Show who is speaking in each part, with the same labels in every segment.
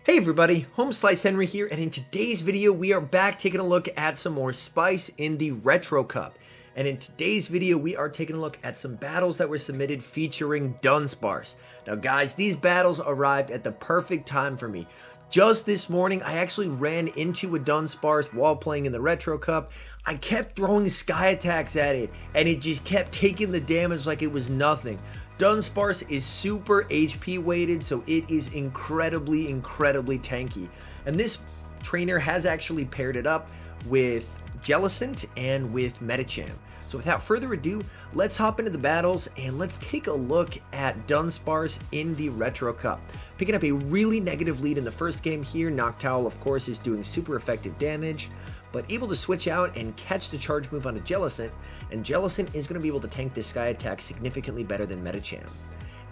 Speaker 1: Hey everybody, HomeSliceHenry here, and in today's video we are back taking a look at some more spice in the Retro Cup. And in today's video we are taking a look at some battles that were submitted featuring Dunsparce. Now guys, these battles arrived at the perfect time for me. Just this morning I actually ran into a Dunsparce while playing in the Retro Cup. I kept throwing sky attacks at it and it just kept taking the damage like it was nothing. Dunsparce is super HP weighted, so it is incredibly tanky. And this trainer has actually paired it up with Jellicent and with Medicham. So without further ado, let's hop into the battles and let's take a look at Dunsparce in the Retro Cup. Picking up a really negative lead in the first game here. Noctowl, of course, is doing super effective damage, but able to switch out and catch the charge move on a Jellicent, and Jellicent is going to be able to tank this Sky Attack significantly better than Medicham.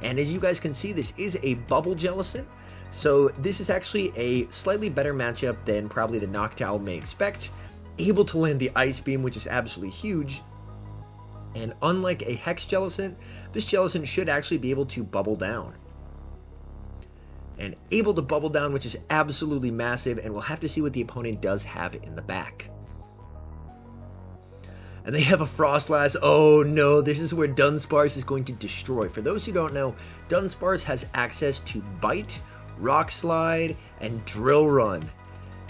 Speaker 1: And as you guys can see, this is a Bubble Jellicent, so this is actually a slightly better matchup than probably the Noctowl may expect. Able to land the Ice Beam, which is absolutely huge, and unlike a Hex Jellicent, this Jellicent should actually be able to Bubble Down. And able to Bubble Down, which is absolutely massive, and we'll have to see what the opponent does have in the back. And they have a Frostlass. Oh no, this is where Dunsparce is going to destroy. For those who don't know, Dunsparce has access to Bite, Rock Slide, and Drill Run.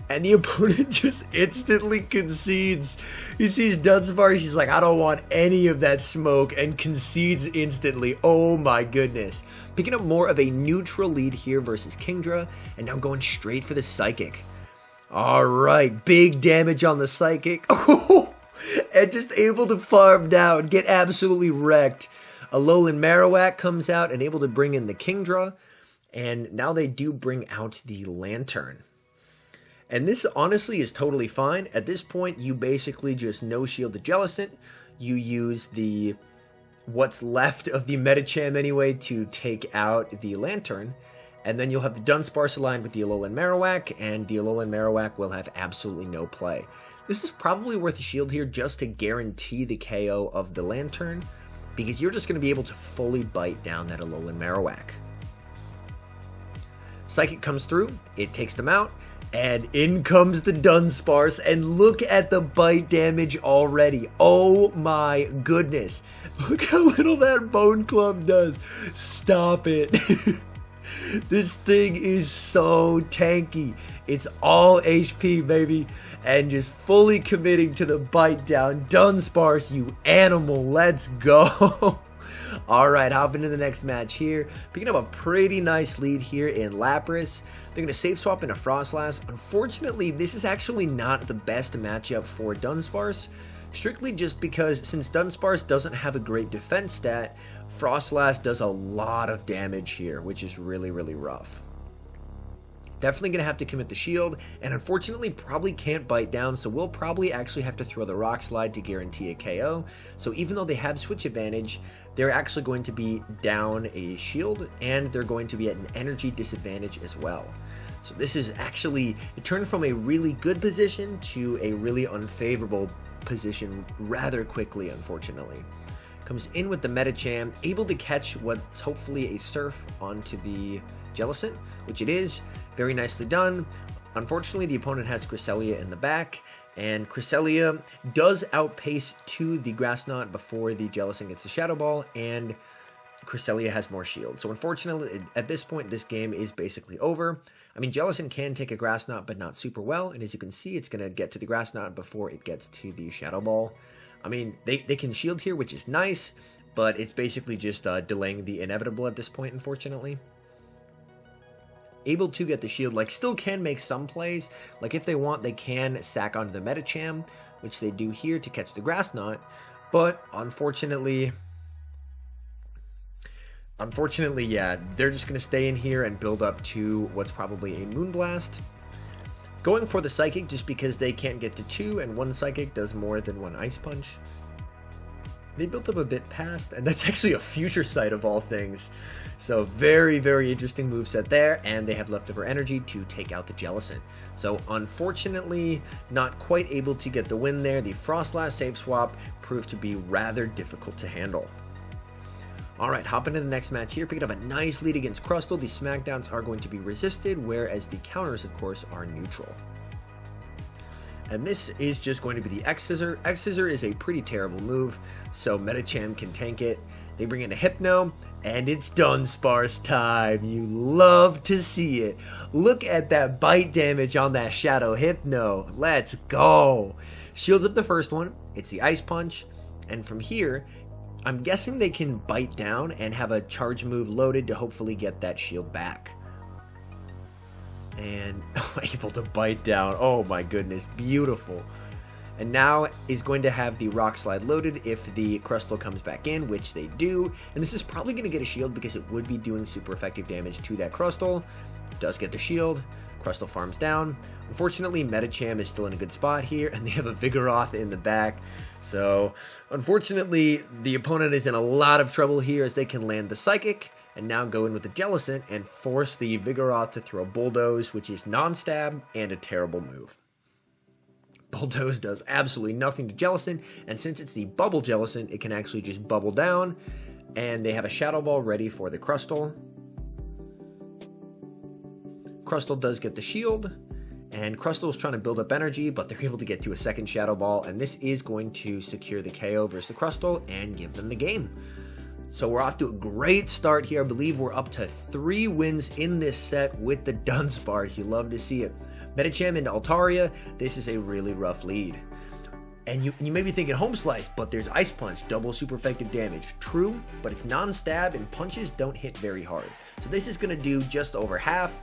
Speaker 1: And the opponent just instantly concedes. He sees Dunsparce, he's like, I don't want any of that smoke, and concedes instantly. Oh my goodness. Picking up more of a neutral lead here versus Kingdra, and now going straight for the Psychic. Alright, big damage on the Psychic. And just able to farm down, get absolutely wrecked. Alolan Marowak comes out and able to bring in the Kingdra, and now they do bring out the Lantern. And this honestly is totally fine. At this point, you basically just no-shield the Jellicent. You use the what's left of the Medicham anyway to take out the Lantern. And then you'll have the Dunsparce aligned with the Alolan Marowak, and the Alolan Marowak will have absolutely no play. This is probably worth a shield here just to guarantee the KO of the Lantern, because you're just going to be able to fully bite down that Alolan Marowak. Psychic comes through, it takes them out, and in comes the Dunsparce, and look at the bite damage already. Oh my goodness. Look how little that Bone Club does. Stop it. This thing is so tanky. It's all HP, baby. And just fully committing to the bite down. Dunsparce, you animal. Let's go. Alright, hopping into the next match here. Picking up a pretty nice lead here in Lapras. They're going to save swap into Frostlass. Unfortunately, this is actually not the best matchup for Dunsparce. Strictly just because since Dunsparce doesn't have a great defense stat, Frostlass does a lot of damage here, which is really rough. Definitely going to have to commit the shield, and unfortunately probably can't bite down, so we'll probably actually have to throw the Rock Slide to guarantee a KO. So even though they have switch advantage, they're actually going to be down a shield, and they're going to be at an energy disadvantage as well. So this is actually, it turned from a really good position to a really unfavorable position rather quickly, unfortunately. Comes in with the Medicham, able to catch what's hopefully a Surf onto the Jellicent, which it is. Very nicely done. Unfortunately, the opponent has Cresselia in the back, and Cresselia does outpace to the Grass Knot before the Jellicent gets the Shadow Ball, and Cresselia has more shield. So unfortunately, at this point, this game is basically over. I mean, Jellicent can take a Grass Knot, but not super well, and as you can see, it's going to get to the Grass Knot before it gets to the Shadow Ball. I mean, they can shield here, which is nice, but it's basically just delaying the inevitable at this point, unfortunately. Able to get the shield, like, still can make some plays. Like, if they want, they can sack onto the Medicham, which they do here to catch the Grass Knot, but unfortunately, yeah, they're just going to stay in here and build up to what's probably a Moonblast. Going for the Psychic just because they can't get to 2, and one Psychic does more than one Ice Punch. They built up a bit past, and that's actually a Future Sight of all things. So very interesting moveset there, and they have leftover energy to take out the Jellicent. So unfortunately, not quite able to get the win there. The Frostlass save swap proved to be rather difficult to handle. Alright, hop into the next match here, picking up a nice lead against Crustle. The smackdowns are going to be resisted, whereas the counters, of course, are neutral. And this is just going to be the X-Scissor. X-Scissor is a pretty terrible move, so Medicham can tank it. They bring in a Hypno, and it's Dunsparce time. You love to see it. Look at that bite damage on that Shadow Hypno. Let's go. Shields up the first one. It's the Ice Punch. And from here, I'm guessing they can bite down and have a charge move loaded to hopefully get that shield back. And able to bite down. Oh my goodness, beautiful. And now is going to have the Rock Slide loaded if the Crustle comes back in, which they do. And this is probably going to get a shield because it would be doing super effective damage to that Crustle. Does get the shield. Crustle farms down. Unfortunately, Medicham is still in a good spot here, and they have a Vigoroth in the back. So, unfortunately, the opponent is in a lot of trouble here as they can land the Psychic, and now go in with the Jellicent and force the Vigoroth to throw Bulldoze, which is non-stab and a terrible move. Bulldoze does absolutely nothing to Jellicent, and since it's the Bubble Jellicent, it can actually just bubble down, and they have a Shadow Ball ready for the Crustle. Crustle does get the shield, and Crustle is trying to build up energy, but they're able to get to a second Shadow Ball, and this is going to secure the KO versus the Crustle and give them the game. So we're off to a great start here. I believe we're up to 3 wins in this set with the Dunsparce. You love to see it. Medicham into Altaria. This is a really rough lead. And you may be thinking Home Slice, but there's Ice Punch, double super effective damage. True, but it's non-stab and punches don't hit very hard. So this is going to do just over half,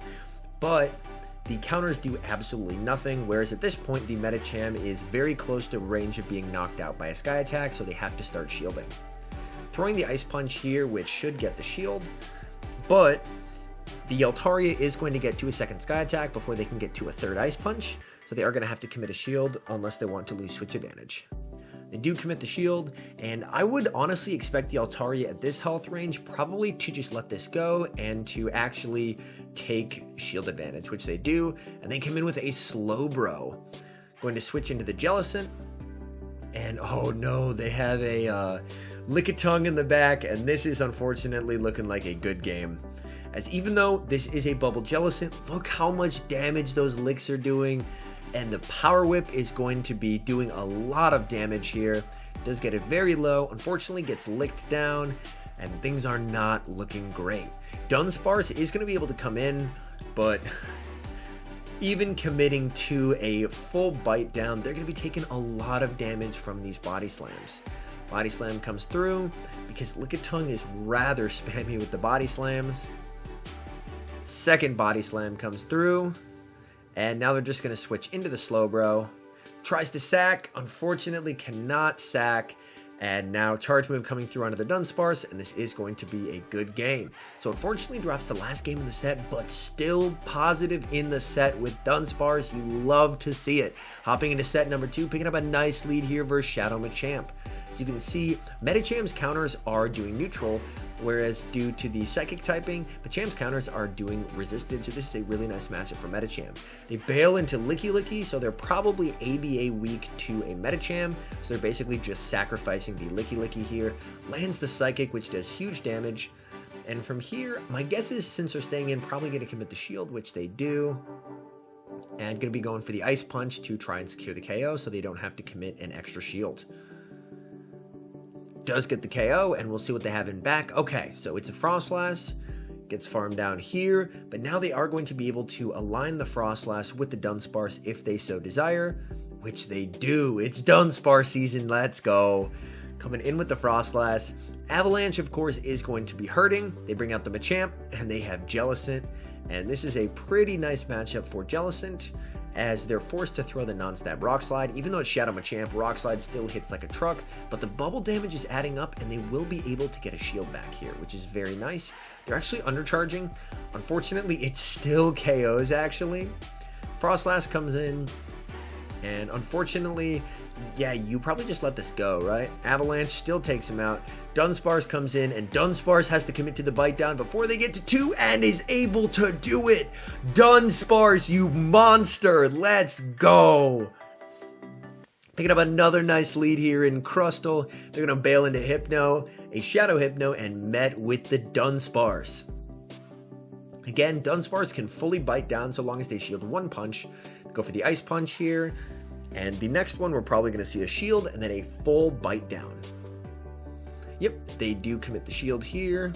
Speaker 1: but the counters do absolutely nothing, whereas at this point the Medicham is very close to range of being knocked out by a Sky Attack, so they have to start shielding. Throwing the Ice Punch here, which should get the shield, but the Altaria is going to get to a second Sky Attack before they can get to a third Ice Punch, so they are going to have to commit a shield unless they want to lose switch advantage. They do commit the shield, and I would honestly expect the Altaria at this health range probably to just let this go and to actually take shield advantage, which they do, and they come in with a Slowbro. Going to switch into the Jellicent, and oh no, they have a Lickitung in the back, and this is unfortunately looking like a good game. As even though this is a Bubble Jellicent, look how much damage those licks are doing, and the Power Whip is going to be doing a lot of damage here. Does get it very low, unfortunately gets licked down, and things are not looking great. Dunsparce is going to be able to come in, but even committing to a full bite down, they're going to be taking a lot of damage from these Body Slams. Body Slam comes through because Lickitung is rather spammy with the Body Slams. Second Body Slam comes through, and now they're just going to switch into the Slowbro. Tries to sack, unfortunately cannot sack, and now charge move coming through onto the Dunsparce, and this is going to be a good game. So unfortunately drops the last game in the set, but still positive in the set with Dunsparce. You love to see it. Hopping into set number 2, picking up a nice lead here versus Shadow Machamp. As you can see, Medicham's counters are doing neutral, whereas due to the Psychic typing, Macham's counters are doing resisted, so this is a really nice matchup for Medicham. They bail into Licky, so they're probably ABA weak to a Medicham, so they're basically just sacrificing the Licky here. Lands the Psychic, which does huge damage, and from here, my guess is since they're staying in, probably going to commit the shield, which they do, and going to be going for the Ice Punch to try and secure the KO so they don't have to commit an extra shield. Does get the KO, and we'll see what they have in back. Okay, so it's a Frostlass, gets farmed down here, but now they are going to be able to align the Frostlass with the Dunsparce if they so desire, which they do. It's Dunsparce season, let's go. Coming in with the Frostlass. Avalanche, of course, is going to be hurting. They bring out the Machamp, and they have Jellicent, and this is a pretty nice matchup for Jellicent, as they're forced to throw the non-stab Rock Slide. Even though it's Shadow Machamp, Rock Slide still hits like a truck, but the bubble damage is adding up, and they will be able to get a shield back here, which is very nice. They're actually undercharging. Unfortunately, it still KOs, actually. Frostlass comes in, and unfortunately, yeah, you probably just let this go, right? Avalanche still takes him out. Dunsparce comes in, and Dunsparce has to commit to the bite down before they get to 2 and is able to do it. Dunsparce, you monster. Let's go. Picking up another nice lead here in Crustle. They're going to bail into Hypno. a Shadow Hypno and met with the Dunsparce. Again, Dunsparce can fully bite down so long as they shield one punch. Go for the Ice Punch here. And the next one, we're probably going to see a shield and then a full bite down. Yep, they do commit the shield here.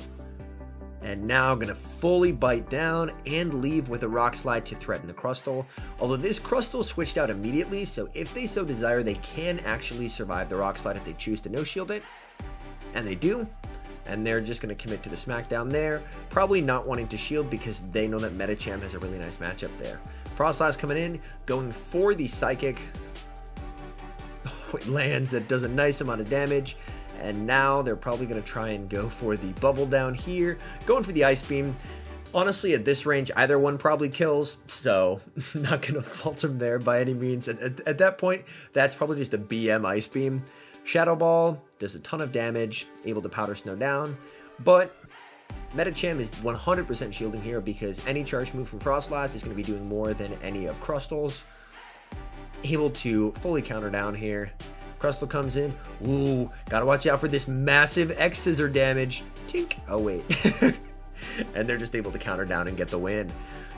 Speaker 1: And now going to fully bite down and leave with a Rock Slide to threaten the Crustle. Although this Crustle switched out immediately, so if they so desire, they can actually survive the Rock Slide if they choose to no-shield it. And they do. And they're just going to commit to the Smackdown there. Probably not wanting to shield because they know that Medicham has a really nice matchup there. Frostlass coming in, going for the Psychic. Oh, it lands, that does a nice amount of damage. And now they're probably going to try and go for the Bubble Down here. Going for the Ice Beam. Honestly, at this range, either one probably kills. So, not going to fault them there by any means. At that point, that's probably just a BM Ice Beam. Shadow Ball does a ton of damage, able to Powder Snow down, but Medicham is 100% shielding here because any charge move from Frostlass is going to be doing more than any of Crustle's. Able to fully counter down here. Crustle comes in. Ooh, gotta watch out for this massive X-Scissor damage. Tink. Oh, wait. And they're just able to counter down and get the win.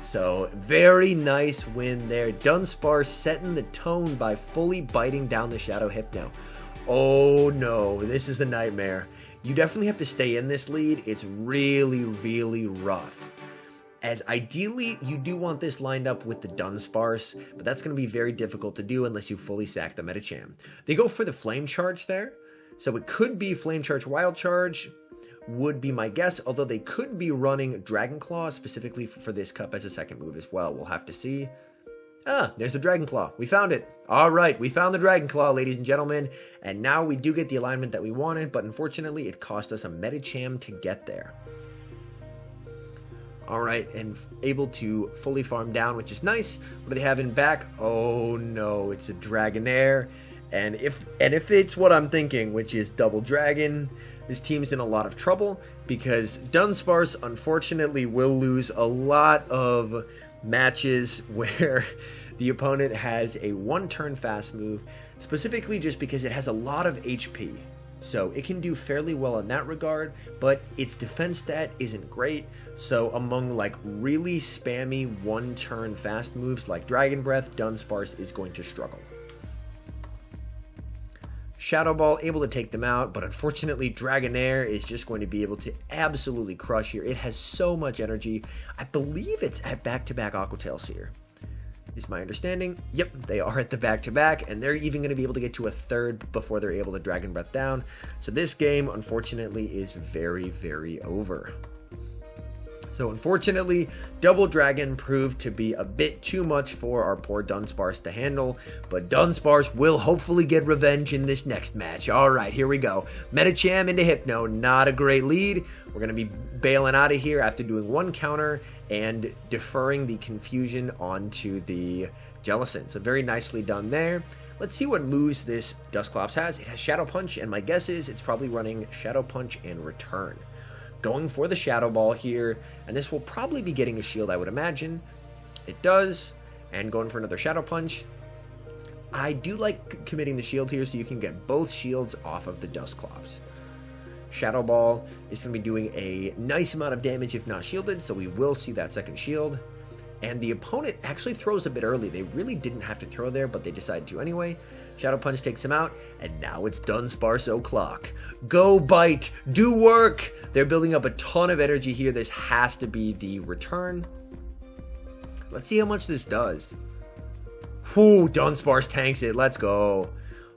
Speaker 1: So, very nice win there. Dunsparce setting the tone by fully biting down the Shadow Hypno. Oh no, this is a nightmare. You definitely have to stay in this lead. It's really, really rough. As ideally, you do want this lined up with the Dunsparce, but that's going to be very difficult to do unless you fully sack the Medicham. They go for the Flame Charge there, so it could be Flame Charge Wild Charge, would be my guess, although they could be running Dragon Claw specifically for this cup as a second move as well. We'll have to see. Ah, there's the Dragon Claw. We found it. All right, we found the Dragon Claw, ladies and gentlemen. And now we do get the alignment that we wanted, but unfortunately, it cost us a Medicham to get there. All right, and able to fully farm down, which is nice. What do they have in back? Oh no, it's a Dragonair. And if it's what I'm thinking, which is double Dragon, this team's in a lot of trouble because Dunsparce, unfortunately, will lose a lot of matches where the opponent has a one-turn fast move, specifically just because it has a lot of HP. So it can do fairly well in that regard, but its defense stat isn't great. So among like really spammy one-turn fast moves like Dragon Breath, Dunsparce is going to struggle. Shadow Ball able to take them out, but unfortunately Dragonair is just going to be able to absolutely crush here. It has so much energy. I believe it's at back-to-back Aqua Tails here, is my understanding. Yep, they are at the back-to-back, and they're even going to be able to get to a third before they're able to Dragon Breath down. So this game, unfortunately, is very, very over. So unfortunately, Double Dragon proved to be a bit too much for our poor Dunsparce to handle, but Dunsparce will hopefully get revenge in this next match. All right, here we go. Medicham into Hypno, not a great lead. We're going to be bailing out of here after doing one counter and deferring the confusion onto the Jellicent. So very nicely done there. Let's see what moves this Dusclops has. It has Shadow Punch, and my guess is it's probably running Shadow Punch and Return. Going for the Shadow Ball here, and this will probably be getting a shield, I would imagine. It does, and going for another Shadow Punch. I do like committing the shield here so you can get both shields off of the Dusclops. Shadow Ball is going to be doing a nice amount of damage if not shielded, so we will see that second shield. And the opponent actually throws a bit early. They really didn't have to throw there, but they decided to anyway. Shadow Punch takes him out, and now it's Dunsparce o'clock. Go bite! Do work! They're building up a ton of energy here. This has to be the return. Let's see how much this does. Whew, Dunsparce tanks it. Let's go.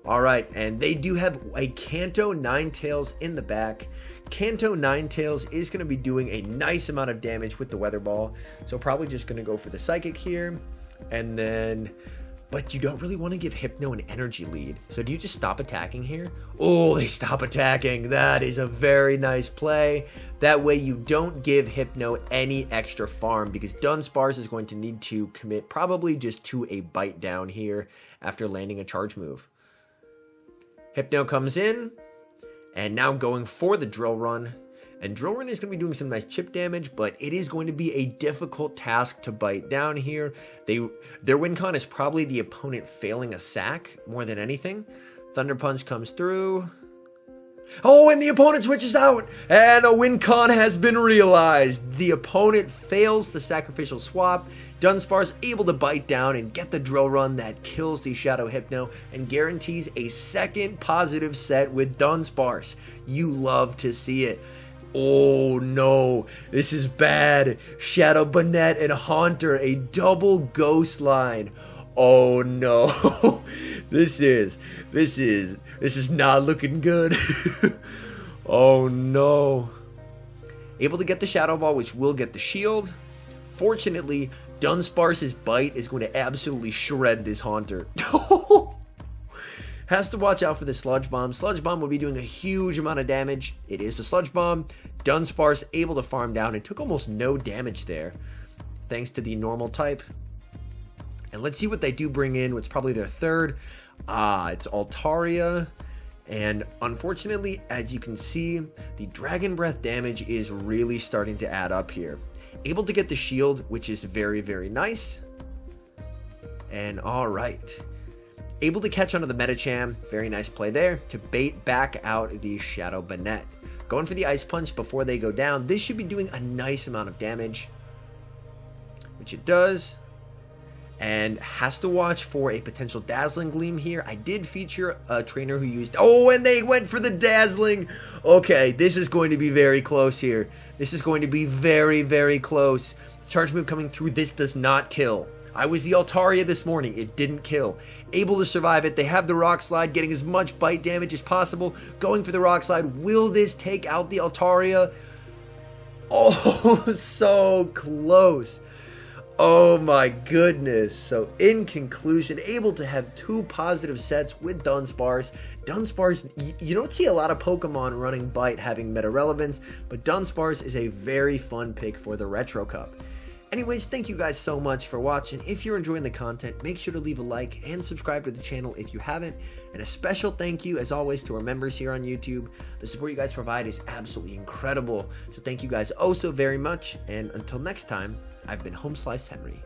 Speaker 1: Alright, and they do have a Kanto Ninetales in the back. Kanto Ninetales is going to be doing a nice amount of damage with the Weather Ball. So probably just going to go for the Psychic here. And then... But you don't really want to give Hypno an energy lead. So do you just stop attacking here? Oh, they stop attacking. That is a very nice play. That way you don't give Hypno any extra farm because Dunsparce is going to need to commit probably just to a bite down here after landing a charge move. Hypno comes in and now going for the Drill Run. And Drill Run is going to be doing some nice chip damage, but it is going to be a difficult task to bite down here. Their win con is probably the opponent failing a sack more than anything. Thunder Punch comes through. Oh, and the opponent switches out, and a win con has been realized. The opponent fails the sacrificial swap. Dunsparce able to bite down and get the drill run that kills the Shadow Hypno and guarantees a second positive set with Dunsparce. You love to see it. Oh no, this is bad. Shadow Bonnet and Haunter, a double ghost line. Oh no, this is not looking good. Oh no. Able to get the Shadow Ball, which will get the shield. Fortunately, Dunsparce's bite is going to absolutely shred this Haunter. Has to watch out for the Sludge Bomb. Sludge Bomb will be doing a huge amount of damage. It is a Sludge Bomb. Dunsparce able to farm down and took almost no damage there, thanks to the normal type. And let's see what they do bring in, what's probably their third. It's Altaria. And unfortunately, as you can see, the Dragon Breath damage is really starting to add up here. Able to get the shield, which is very, very nice. And alright. Able to catch onto the Medicham. Very nice play there to bait back out the Shadow Bonnet. Going for the Ice Punch before they go down. This should be doing a nice amount of damage, which it does. And has to watch for a potential Dazzling Gleam here. I did feature a trainer who used... Oh, and they went for the Dazzling. Okay, this is going to be very close here. This is going to be very, very close. Charge move coming through. This does not kill. I was the Altaria this morning. It didn't kill. Able to survive it. They have the Rock Slide, getting as much bite damage as possible. Going for the Rock Slide. Will this take out the Altaria? Oh, so close. Oh my goodness. So in conclusion, able to have two positive sets with Dunsparce. Dunsparce, you don't see a lot of Pokemon running Bite having meta relevance, but Dunsparce is a very fun pick for the Retro Cup. Anyways, thank you guys so much for watching. If you're enjoying the content, make sure to leave a like and subscribe to the channel if you haven't. And a special thank you, as always, to our members here on YouTube. The support you guys provide is absolutely incredible. So thank you guys oh so very much. And until next time, I've been HomeSliceHenry.